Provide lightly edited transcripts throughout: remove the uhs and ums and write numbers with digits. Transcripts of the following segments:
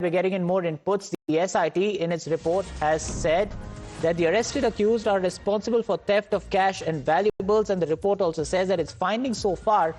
we're getting in more inputs. The SIT in its report has said that the arrested accused are responsible for theft of cash and valuables, and the report also says that its findings so far,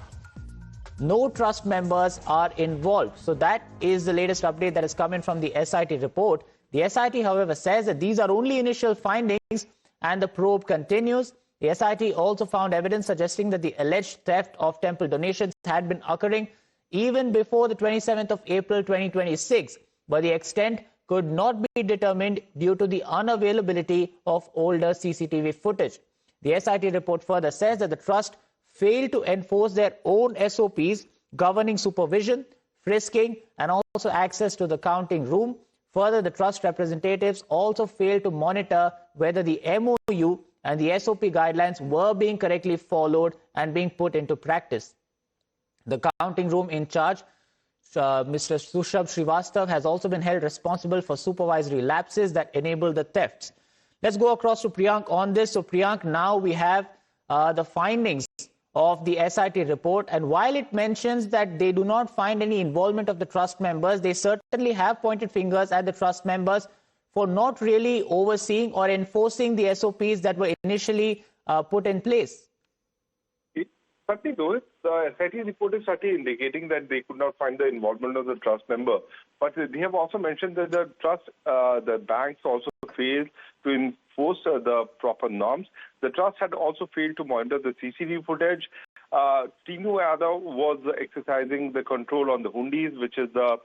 no trust members are involved. So that is the latest update that is coming from the SIT report. The SIT, however, says that these are only initial findings and the probe continues. The SIT also found evidence suggesting that the alleged theft of temple donations had been occurring even before the 27th of April 2026, but the extent could not be determined due to the unavailability of older CCTV footage. The SIT report further says that the trust failed to enforce their own SOPs governing supervision, frisking, and also access to the counting room. Further, the trust representatives also failed to monitor whether the MOU and the SOP guidelines were being correctly followed and being put into practice. The counting room in charge, Mr. Sushabh Srivastav, has also been held responsible for supervisory lapses that enabled the thefts. Let's go across to Priyank on this. So Priyank, now we have the findings of the SIT report, and while it mentions that they do not find any involvement of the trust members, they certainly have pointed fingers at the trust members for not really overseeing or enforcing the SOPs that were initially put in place. Certainly, though, the SIT report is certainly indicating that they could not find the involvement of the trust member. But they have also mentioned that the banks also failed to enforce the proper norms. The trust had also failed to monitor the CCTV footage. Tinu Yadav was exercising the control on the hundis, which is the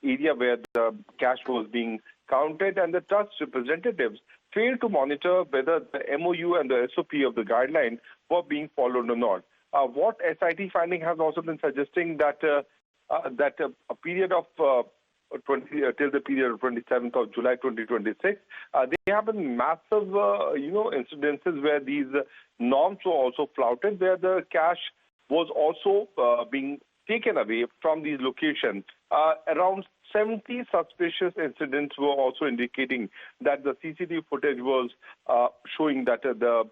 area where the cash was being counted, and the trust representatives failed to monitor whether the MOU and the SOP of the guideline were being followed or not. What SIT finding has also been suggesting that a period of till the period of 27th of July 2026, there have been massive incidences where these norms were also flouted, where the cash was also being taken away from these locations. Around 70 suspicious incidents were also indicating that the CCTV footage was showing that the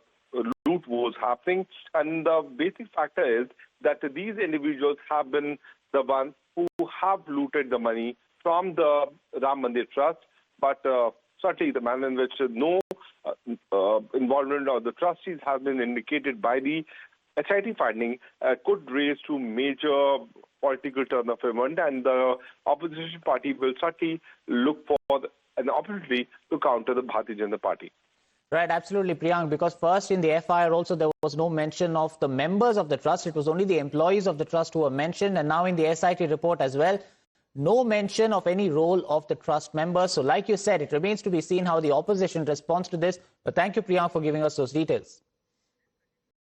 loot was happening, and the basic factor is that these individuals have been the ones who have looted the money from the Ram Mandir Trust, but certainly the manner in which no involvement of the trustees has been indicated by the SIT finding could raise to major political turn of event, and the opposition party will certainly look for an opportunity to counter the Bharatiya Janata Party. Right, absolutely, Priyank, because first in the FIR also there was no mention of the members of the trust. It was only the employees of the trust who were mentioned, and now in the SIT report as well, no mention of any role of the trust members. So like you said, it remains to be seen how the opposition responds to this. But thank you, Priyank, for giving us those details.